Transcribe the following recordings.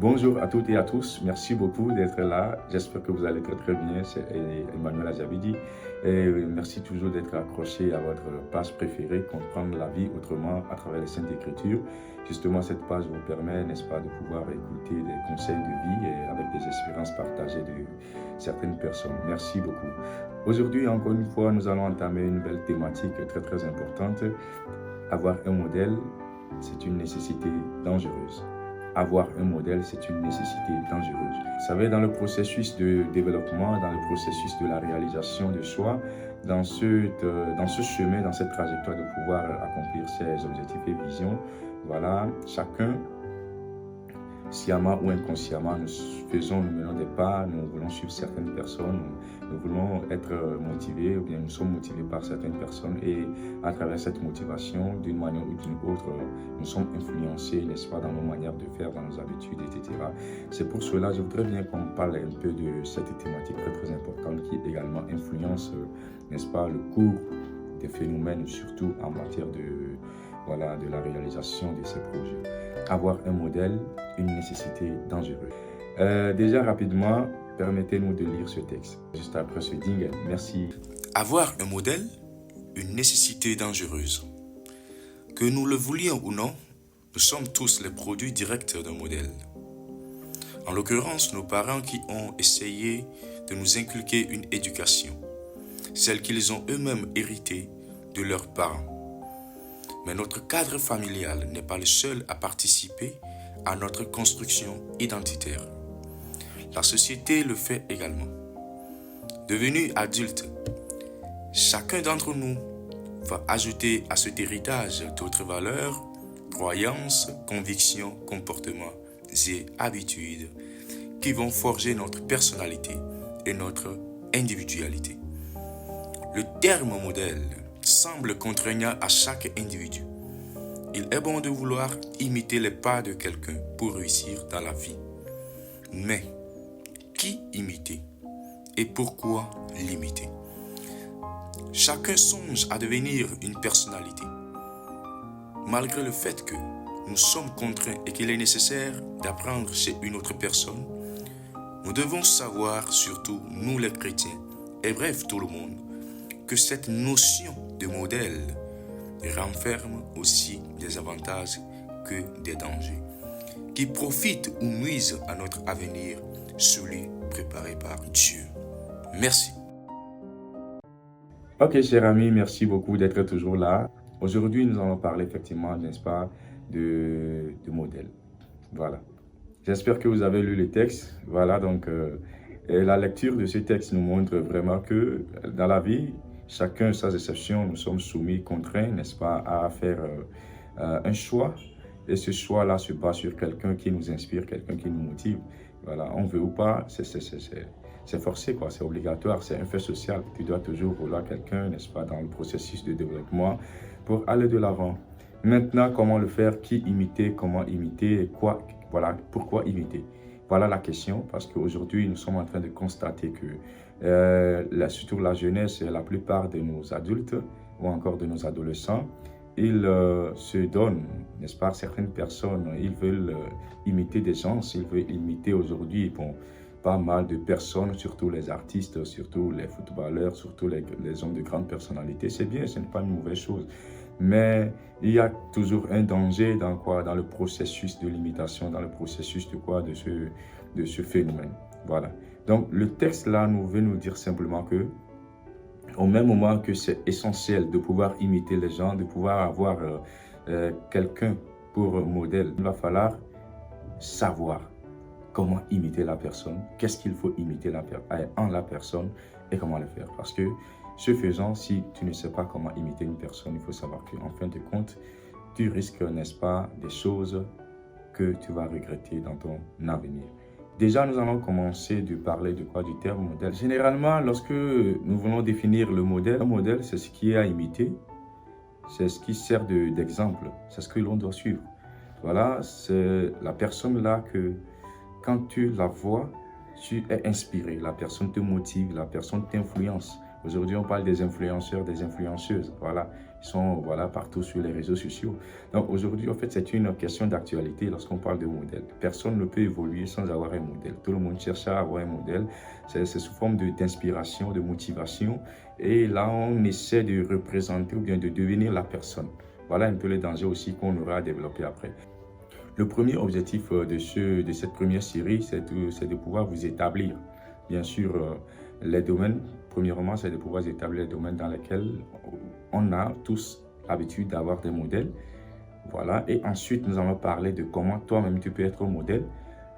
Bonjour à toutes et à tous, merci beaucoup d'être là. J'espère que vous allez très très bien, c'est Emmanuel Azabidi. Et merci toujours d'être accroché à votre page préférée, Comprendre la vie autrement à travers les Saintes Écritures. Justement, cette page vous permet, n'est-ce pas, de pouvoir écouter des conseils de vie et avec des expériences partagées de certaines personnes. Merci beaucoup. Aujourd'hui, encore une fois, nous allons entamer une belle thématique très très importante. Avoir un modèle, c'est une nécessité dangereuse. Avoir un modèle, c'est une nécessité dangereuse. Vous savez, dans le processus de développement, dans le processus de la réalisation de soi, dans ce chemin, dans cette trajectoire de pouvoir accomplir ses objectifs et visions, voilà, chacun, sciemment ou inconsciemment, nous menons des pas, nous voulons suivre certaines personnes, nous voulons être motivés, ou bien nous sommes motivés par certaines personnes et à travers cette motivation, d'une manière ou d'une autre, nous sommes influencés, n'est-ce pas, dans nos manières de faire, dans nos habitudes, etc. C'est pour cela, je voudrais bien qu'on parle un peu de cette thématique très très importante qui également influence, n'est-ce pas, le cours des phénomènes, surtout en matière de la réalisation de ces projets. Avoir un modèle, une nécessité dangereuse. Déjà rapidement, permettez-nous de lire ce texte. Juste après ce ding, merci. Avoir un modèle, une nécessité dangereuse. Que nous le voulions ou non, nous sommes tous les produits directs d'un modèle. En l'occurrence, nos parents qui ont essayé de nous inculquer une éducation, celle qu'ils ont eux-mêmes héritée de leurs parents. Mais notre cadre familial n'est pas le seul à participer à notre construction identitaire. La société le fait également. Devenus adultes, chacun d'entre nous va ajouter à cet héritage d'autres valeurs, croyances, convictions, comportements et habitudes qui vont forger notre personnalité et notre individualité. Le terme modèle semble contraignant à chaque individu. Il est bon de vouloir imiter les pas de quelqu'un pour réussir dans la vie. Mais, qui imiter et pourquoi l'imiter? Chacun songe à devenir une personnalité. Malgré le fait que nous sommes contraints et qu'il est nécessaire d'apprendre chez une autre personne, nous devons savoir, surtout nous les chrétiens, et bref tout le monde, que cette notion de modèle renferme aussi des avantages que des dangers, qui profitent ou nuisent à notre avenir, celui préparé par Dieu. Merci. Ok, cher ami, merci beaucoup d'être toujours là. Aujourd'hui, nous allons parler effectivement, n'est-ce pas, de modèle. Voilà. J'espère que vous avez lu le texte. Voilà, donc et la lecture de ce texte nous montre vraiment que dans la vie, chacun sans exception, nous sommes soumis, contraints, n'est-ce pas, à faire un choix. Et ce choix-là se base sur quelqu'un qui nous inspire, quelqu'un qui nous motive. Voilà, on veut ou pas, c'est forcé, quoi, c'est obligatoire, c'est un fait social. Tu dois toujours vouloir quelqu'un, n'est-ce pas, dans le processus de développement pour aller de l'avant. Maintenant, comment le faire, qui imiter, comment imiter, et quoi, voilà, pourquoi imiter? Voilà la question, parce qu'aujourd'hui, nous sommes en train de constater que, surtout la jeunesse et la plupart de nos adultes ou encore de nos adolescents, ils se donnent, n'est-ce pas, certaines personnes, ils veulent imiter des gens, ils veulent imiter aujourd'hui, bon, pas mal de personnes, surtout les artistes, surtout les footballeurs, surtout les hommes de grande personnalité. C'est bien, ce n'est pas une mauvaise chose. Mais il y a toujours un danger dans quoi? Dans le processus de l'imitation, dans le processus de quoi? De ce phénomène. Voilà. Donc, le texte là nous veut nous dire simplement que, au même moment que c'est essentiel de pouvoir imiter les gens, de pouvoir avoir quelqu'un pour modèle, il va falloir savoir comment imiter la personne, qu'est-ce qu'il faut imiter en la personne et comment le faire. Parce que, ce faisant, si tu ne sais pas comment imiter une personne, il faut savoir qu'en fin de compte, tu risques, n'est-ce pas, des choses que tu vas regretter dans ton avenir. Déjà, nous allons commencer de parler de quoi? Du terme modèle. Généralement, lorsque nous voulons définir le modèle, un modèle, c'est ce qui est à imiter, c'est ce qui sert d'exemple, c'est ce que l'on doit suivre. Voilà, c'est la personne là que, quand tu la vois, tu es inspiré, la personne te motive, la personne t'influence. Aujourd'hui, on parle des influenceurs, des influenceuses. Voilà, ils sont voilà, partout sur les réseaux sociaux. Donc aujourd'hui, en fait, c'est une question d'actualité lorsqu'on parle de modèle. Personne ne peut évoluer sans avoir un modèle. Tout le monde cherche à avoir un modèle. C'est sous forme d'inspiration, de motivation. Et là, on essaie de représenter ou bien de devenir la personne. Voilà un peu les dangers aussi qu'on aura à développer après. Le premier objectif de cette première série, c'est de pouvoir vous établir. Bien sûr, les domaines, premièrement, c'est de pouvoir établir les domaines dans lesquels on a tous l'habitude d'avoir des modèles. Voilà. Et ensuite, nous allons parler de comment toi-même tu peux être un modèle.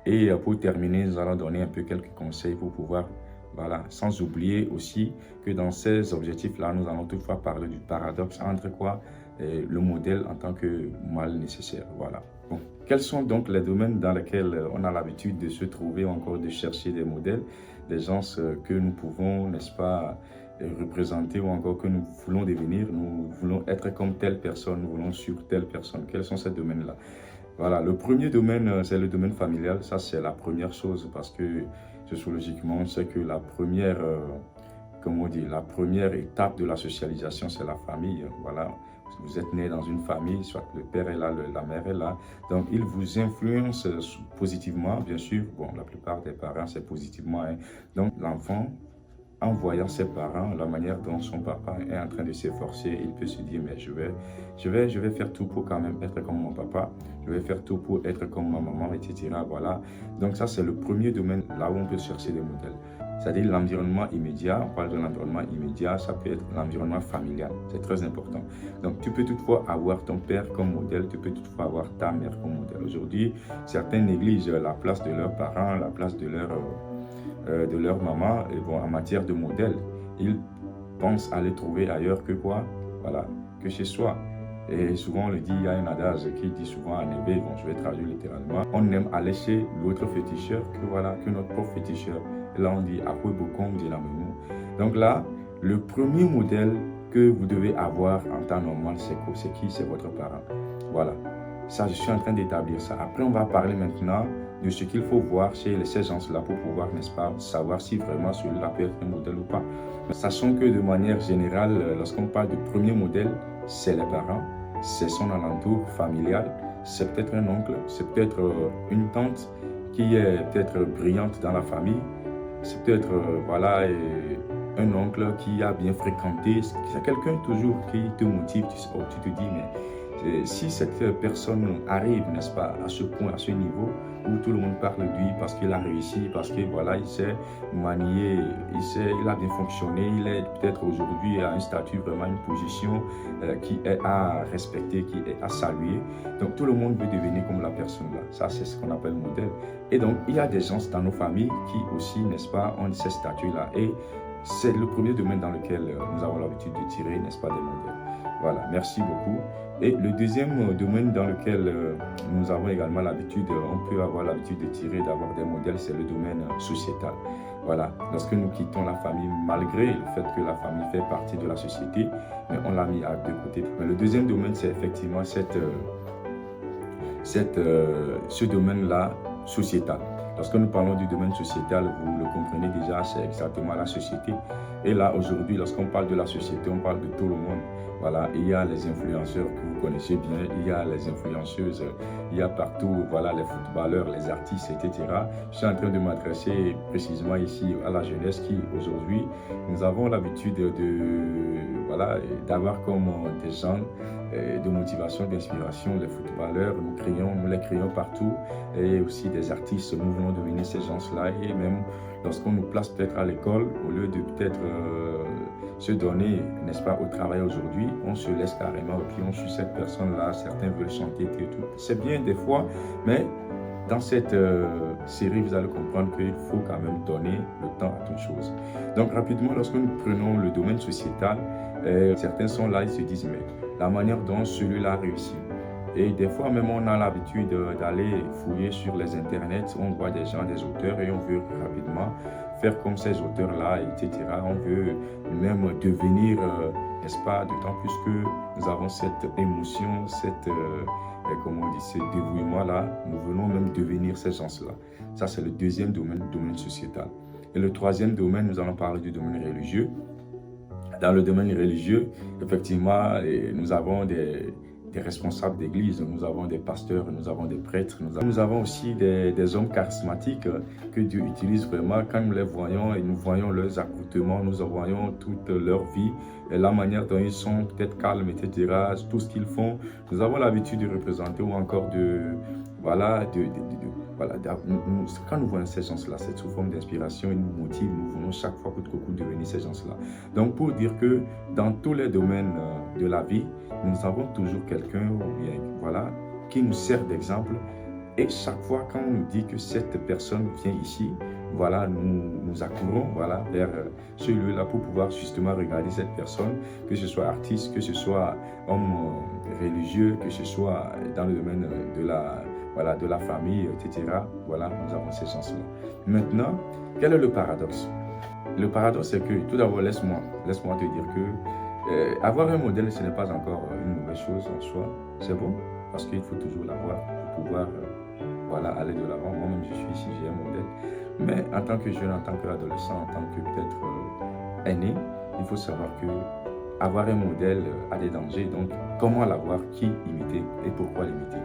Et pour terminer, nous allons donner un peu quelques conseils pour pouvoir, voilà, sans oublier aussi que dans ces objectifs-là, nous allons toutefois parler du paradoxe entre quoi le modèle en tant que mal nécessaire. Voilà. Bon. Quels sont donc les domaines dans lesquels on a l'habitude de se trouver ou encore de chercher des modèles, des gens que nous pouvons, n'est-ce pas, représenter ou encore que nous voulons devenir, nous voulons être comme telle personne, nous voulons suivre telle personne. Quels sont ces domaines-là? Voilà, le premier domaine, c'est le domaine familial. Ça, c'est la première chose parce que sociologiquement, on sait que la première, comment on dit, la première étape de la socialisation, c'est la famille. Voilà, vous êtes né dans une famille, soit le père est là, la mère est là. Donc, il vous influence positivement, bien sûr. Bon, la plupart des parents, c'est positivement, hein. Donc, l'enfant, en voyant ses parents, la manière dont son papa est en train de s'efforcer, il peut se dire, mais je vais faire tout pour quand même être comme mon papa, je vais faire tout pour être comme ma maman, etc. Voilà. Donc ça, c'est le premier domaine là où on peut chercher des modèles. C'est-à-dire l'environnement immédiat, on parle de l'environnement immédiat, ça peut être l'environnement familial, c'est très important. Donc tu peux toutefois avoir ton père comme modèle, tu peux toutefois avoir ta mère comme modèle. Aujourd'hui, certains négligent la place de leurs parents, la place de leur maman, et bon, en matière de modèle, ils pensent aller trouver ailleurs que quoi? Voilà, que chez soi. Et souvent on le dit, il y a un adage qui dit souvent en hébreu, bon, je vais traduire littéralement, on aime aller chez l'autre féticheur que notre propre féticheur. Et là on dit, après beaucoup, dit la même. Donc là, le premier modèle que vous devez avoir en temps normal, c'est qui? C'est votre parent. Voilà. Ça, je suis en train d'établir ça. Après, on va parler maintenant de ce qu'il faut voir chez ces gens-là pour pouvoir, n'est-ce pas, savoir si vraiment celui-là peut être un modèle ou pas. Sachant que de manière générale, lorsqu'on parle de premier modèle, c'est les parents, c'est son alentour familial, c'est peut-être un oncle, c'est peut-être une tante qui est peut-être brillante dans la famille, c'est peut-être voilà, un oncle qui a bien fréquenté, c'est quelqu'un toujours qui te motive, tu te dis, mais si cette personne arrive, n'est-ce pas, à ce point, à ce niveau, où tout le monde parle de lui parce qu'il a réussi, parce que voilà, il s'est manié, il a bien fonctionné, il est peut-être aujourd'hui à un statut, vraiment une position qui est à respecter, qui est à saluer. Donc tout le monde veut devenir comme la personne là. Ça, c'est ce qu'on appelle modèle. Et donc il y a des gens dans nos familles qui aussi, n'est-ce pas, ont ces statuts là. Et c'est le premier domaine dans lequel nous avons l'habitude de tirer, n'est-ce pas, des modèles. Voilà, merci beaucoup. Et le deuxième domaine dans lequel nous avons également l'habitude, on peut avoir l'habitude de tirer, d'avoir des modèles, c'est le domaine sociétal. Voilà, lorsque nous quittons la famille, malgré le fait que la famille fait partie de la société, mais on l'a mis à deux côtés. Mais le deuxième domaine, c'est effectivement ce domaine-là sociétal. Lorsque nous parlons du domaine sociétal, vous le comprenez déjà, c'est exactement la société. Et là, aujourd'hui, lorsqu'on parle de la société, on parle de tout le monde. Voilà, il y a les influenceurs que vous connaissez bien, il y a les influenceuses, il y a partout, voilà, les footballeurs, les artistes, etc. Je suis en train de m'adresser précisément ici à la jeunesse qui, aujourd'hui, nous avons l'habitude voilà, d'avoir comme des gens de motivation, d'inspiration, les footballeurs, nous les créons partout, et aussi des artistes, nous voulons devenir ces gens-là, et même lorsqu'on nous place peut-être à l'école, au lieu de peut-être se donner, n'est-ce pas, au travail aujourd'hui, on se laisse carrément, et puis on suit cette personne-là, certains veulent chanter et tout. C'est bien des fois, mais dans cette série, vous allez comprendre qu'il faut quand même donner le temps à toute chose. Donc rapidement, lorsque nous prenons le domaine sociétal, certains sont là, ils se disent, mais la manière dont celui-là a réussi. Et des fois même, on a l'habitude d'aller fouiller sur les internets, on voit des gens, des auteurs, et on veut rapidement faire comme ces auteurs-là, etc. On veut même devenir, n'est-ce pas, d'autant plus que nous avons cette émotion, comment on dit, ce dévouement-là, nous voulons même devenir ces gens-là. Ça, c'est le deuxième domaine, le domaine sociétal. Et le troisième domaine, nous allons parler du domaine religieux. Dans le domaine religieux, effectivement, nous avons des responsables d'église, nous avons des pasteurs, nous avons des prêtres, nous avons aussi des hommes charismatiques que Dieu utilise vraiment. Quand nous les voyons et nous voyons leurs accoutrements, nous voyons toute leur vie, et la manière dont ils sont, peut-être calmes, etc., tout ce qu'ils font, nous avons l'habitude de représenter ou encore voilà, voilà, quand nous voyons ces gens-là, c'est sous forme d'inspiration, ils nous motivent, nous voulons chaque fois coûte que coûte devenir ces gens-là. Donc pour dire que dans tous les domaines de la vie, nous avons toujours quelqu'un ou bien voilà qui nous sert d'exemple. Et chaque fois quand on nous dit que cette personne vient ici, voilà, nous accourons voilà, vers ce lieu-là pour pouvoir justement regarder cette personne, que ce soit artiste, que ce soit homme religieux, que ce soit dans le domaine voilà, de la famille, etc. Voilà, nous avons ces chances-là. Maintenant, quel est le paradoxe? Le paradoxe, c'est que, tout d'abord, laisse-moi te dire que avoir un modèle, ce n'est pas encore une mauvaise chose en soi. C'est bon, parce qu'il faut toujours l'avoir pour pouvoir voilà, aller de l'avant. Moi-même, je suis ici, j'ai un modèle. Mais en tant que jeune, en tant qu'adolescent, en tant que peut-être aîné, il faut savoir que avoir un modèle a des dangers. Donc, comment l'avoir, qui imiter et pourquoi l'imiter?